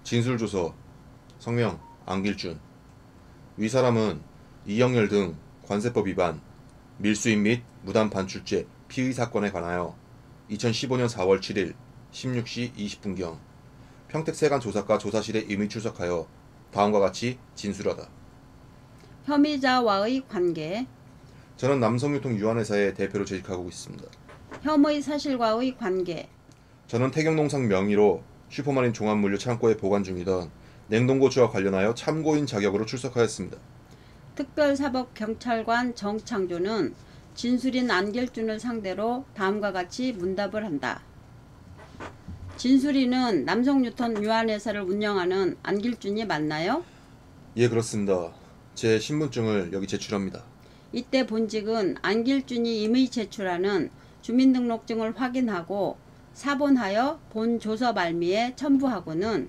진술조서 성명 안길준. 위 사람은 이영렬 등 관세법 위반, 밀수입 및 무단 반출죄 피의 사건에 관하여 2015년 4월 7일 16시 20분경 평택세관 조사과 조사실에 임의 출석하여 다음과 같이 진술하다. 혐의자와의 관계, 저는 남성유통 유한회사의 대표로 재직하고 있습니다. 혐의 사실과의 관계, 저는 태경농상 명의로 슈퍼마린 종합물류 창고에 보관 중이던 냉동고추와 관련하여 참고인 자격으로 출석하였습니다. 특별사법경찰관 정창조는 진술인 안길준을 상대로 다음과 같이 문답을 한다. 진술인은 남성유통 유한회사를 운영하는 안길준이 맞나요? 예, 그렇습니다. 제 신분증을 여기 제출합니다. 이때 본직은 안길준이 임의 제출하는 주민등록증을 확인하고 사본하여 본 조서 말미에 첨부하고는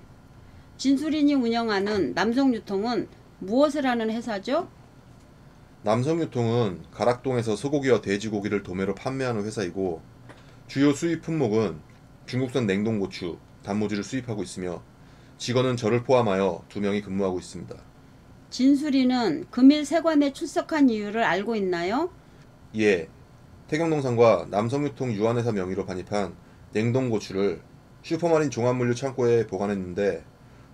진술인이 운영하는 남성유통은 무엇을 하는 회사죠? 남성유통은 가락동에서 소고기와 돼지고기를 도매로 판매하는 회사이고 주요 수입 품목은 중국산 냉동고추, 단무지를 수입하고 있으며 직원은 저를 포함하여 2명이 근무하고 있습니다. 진술인은 금일 세관에 출석한 이유를 알고 있나요? 예, 태경농산과 남성유통 유한회사 명의로 반입한 냉동고추를 슈퍼마린 종합물류 창고에 보관했는데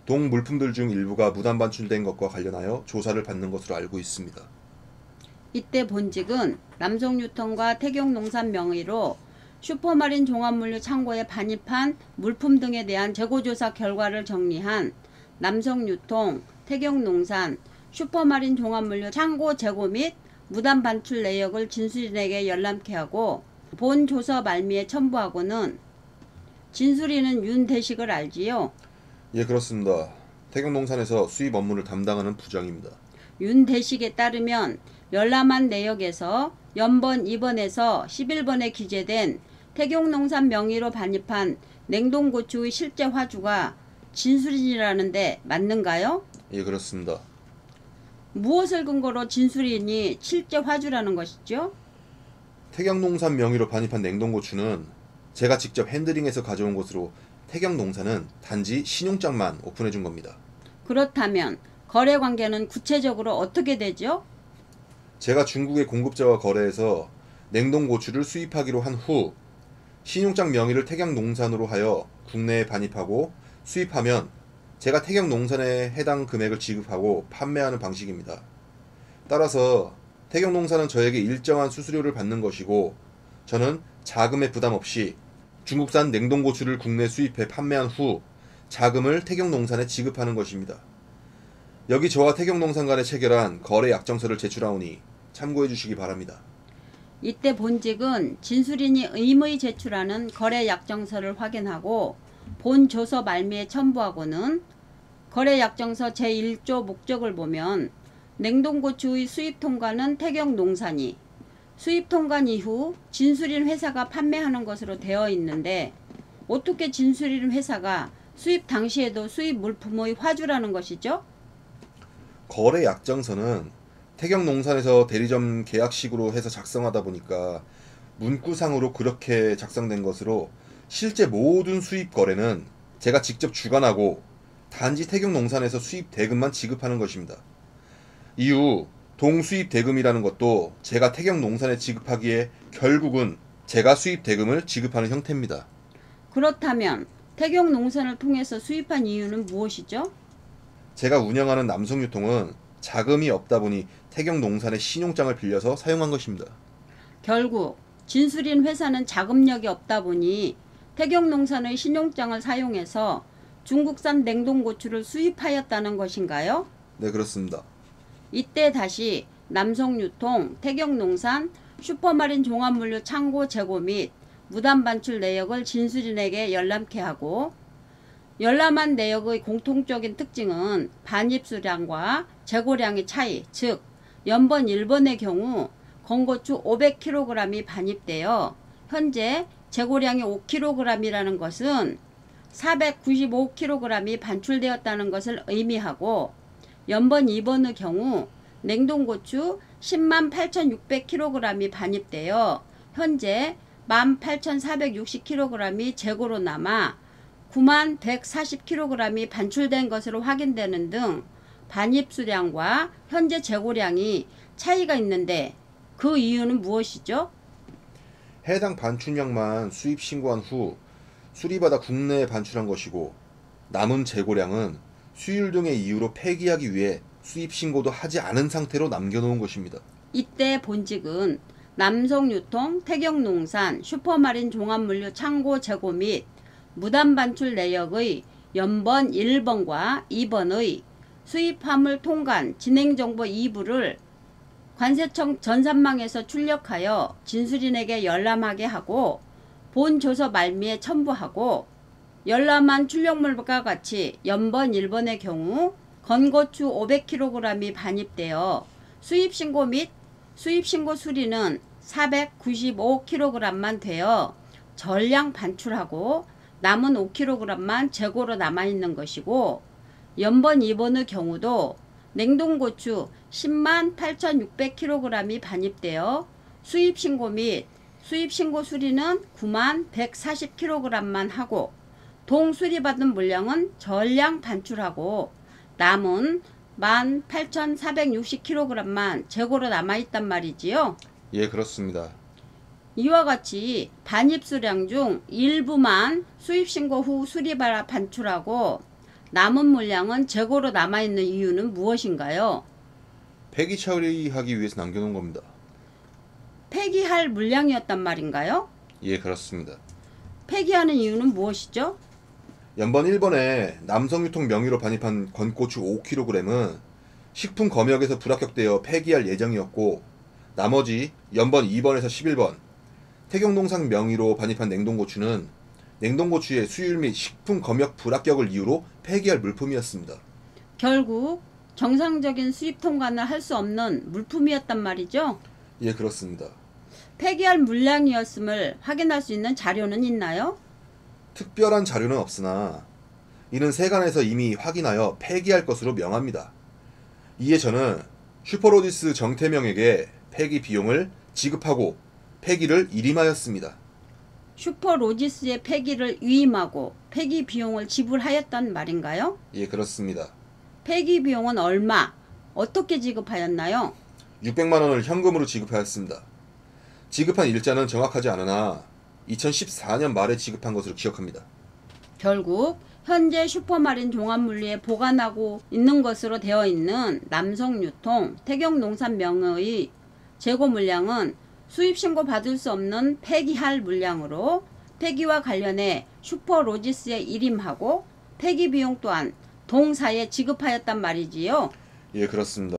동 물품들 중 일부가 무단 반출된 것과 관련하여 조사를 받는 것으로 알고 있습니다. 이때 본직은 남성유통과 태경농산 명의로 슈퍼마린 종합물류 창고에 반입한 물품 등에 대한 재고조사 결과를 정리한 남성유통, 태경농산, 슈퍼마린 종합물류 창고 재고 및 무단 반출 내역을 진술인에게 열람케 하고 본 조서 말미에 첨부하고는 진술인은 윤대식을 알지요? 예, 그렇습니다. 태경농산에서 수입 업무를 담당하는 부장입니다. 윤대식에 따르면 열람한 내역에서 연번 2번에서 11번에 기재된 태경농산 명의로 반입한 냉동고추의 실제 화주가 진술인이라는데 맞는가요? 예, 그렇습니다. 무엇을 근거로 진술인이 실제 화주라는 것이죠? 태경농산 명의로 반입한 냉동고추는 제가 직접 핸들링해서 가져온 것으로 태경농산은 단지 신용장만 오픈해 준 겁니다. 그렇다면 거래 관계는 구체적으로 어떻게 되죠? 제가 중국의 공급자와 거래해서 냉동고추를 수입하기로 한 후 신용장 명의를 태경농산으로 하여 국내에 반입하고 수입하면 제가 태경농산에 해당 금액을 지급하고 판매하는 방식입니다. 따라서 태경농산은 저에게 일정한 수수료를 받는 것이고 저는 자금의 부담 없이 중국산 냉동고추를 국내 수입해 판매한 후 자금을 태경농산에 지급하는 것입니다. 여기 저와 태경농산 간에 체결한 거래 약정서를 제출하오니 참고해 주시기 바랍니다. 이때 본직은 진술인이 의무의 제출하는 거래 약정서를 확인하고 본 조서 말미에 첨부하고는 거래 약정서 제1조 목적을 보면 냉동고추의 수입 통관은 태경농산이 수입 통관 이후 진술인 회사가 판매하는 것으로 되어 있는데 어떻게 진술인 회사가 수입 당시에도 수입 물품의 화주라는 것이죠? 거래 약정서는 태경농산에서 대리점 계약식으로 해서 작성하다 보니까 문구상으로 그렇게 작성된 것으로 실제 모든 수입 거래는 제가 직접 주관하고 단지 태경농산에서 수입 대금만 지급하는 것입니다. 이후 동수입 대금이라는 것도 제가 태경농산에 지급하기에 결국은 제가 수입 대금을 지급하는 형태입니다. 그렇다면 태경농산을 통해서 수입한 이유는 무엇이죠? 제가 운영하는 남성유통은 자금이 없다 보니 태경농산의 신용장을 빌려서 사용한 것입니다. 결국 진술인 회사는 자금력이 없다 보니 태경농산의 신용장을 사용해서 중국산 냉동고추를 수입하였다는 것인가요? 네, 그렇습니다. 이때 다시 남성유통, 태경농산, 슈퍼마린 종합물류 창고 재고 및 무단 반출 내역을 진술인에게 열람케 하고 열람한 내역의 공통적인 특징은 반입수량과 재고량의 차이, 즉 연번 1번의 경우 건고추 500kg이 반입되어 현재 재고량이 5kg이라는 것은 495kg이 반출되었다는 것을 의미하고 연번 2번의 경우 냉동고추 108,600kg이 반입되어 현재 18,460kg이 재고로 남아 9만 140kg이 반출된 것으로 확인되는 등 반입 수량과 현재 재고량이 차이가 있는데 그 이유는 무엇이죠? 해당 반출량만 수입 신고한 후 수리받아 국내에 반출한 것이고 남은 재고량은 수율 등의 이유로 폐기하기 위해 수입 신고도 하지 않은 상태로 남겨놓은 것입니다. 이때 본직은 남성유통, 태경농산, 슈퍼마린 종합물류 창고 재고 및 무단 반출 내역의 연번 1번과 2번의 수입화물 통관 진행정보 2부를 관세청 전산망에서 출력하여 진술인에게 열람하게 하고 본 조서 말미에 첨부하고 열람한 출력물과 같이 연번 1번의 경우 건고추 500kg이 반입되어 수입신고 및 수입신고 수리는 495kg만 되어 전량 반출하고 남은 5kg만 재고로 남아있는 것이고 연번 2번의 경우도 냉동고추 10만 8,600kg이 반입되어 수입신고 및 수입신고 수리는 9만 140kg만 하고 동수리받은 물량은 전량 반출하고 남은 18,460kg만 재고로 남아있단 말이지요. 예, 그렇습니다. 이와 같이 반입 수량 중 일부만 수입신고 후 수리받아 반출하고 남은 물량은 재고로 남아있는 이유는 무엇인가요? 폐기 처리하기 위해서 남겨놓은 겁니다. 폐기할 물량이었단 말인가요? 예, 그렇습니다. 폐기하는 이유는 무엇이죠? 연번 1번에 남성유통 명의로 반입한 건고추 5kg은 식품 검역에서 불합격되어 폐기할 예정이었고 나머지 연번 2번에서 11번 태경농산 명의로 반입한 냉동고추는 냉동고추의 수율 및 식품 검역 불합격을 이유로 폐기할 물품이었습니다. 결국 정상적인 수입 통관을 할 수 없는 물품이었단 말이죠? 예, 그렇습니다. 폐기할 물량이었음을 확인할 수 있는 자료는 있나요? 특별한 자료는 없으나 이는 세관에서 이미 확인하여 폐기할 것으로 명합니다. 이에 저는 슈퍼로디스 정태명에게 폐기 비용을 지급하고 폐기를 일임하였습니다. 슈퍼로지스의 폐기를 위임하고 폐기 비용을 지불하였단 말인가요? 예, 그렇습니다. 폐기 비용은 얼마, 어떻게 지급하였나요? 600만 원을 현금으로 지급하였습니다. 지급한 일자는 정확하지 않으나 2014년 말에 지급한 것으로 기억합니다. 결국 현재 슈퍼마린 종합물류에 보관하고 있는 것으로 되어 있는 남성유통, 태경농산 명의 재고 물량은 수입신고 받을 수 없는 폐기할 물량으로 폐기와 관련해 슈퍼로지스에 일임하고 폐기 비용 또한 동사에 지급하였단 말이지요. 예, 그렇습니다.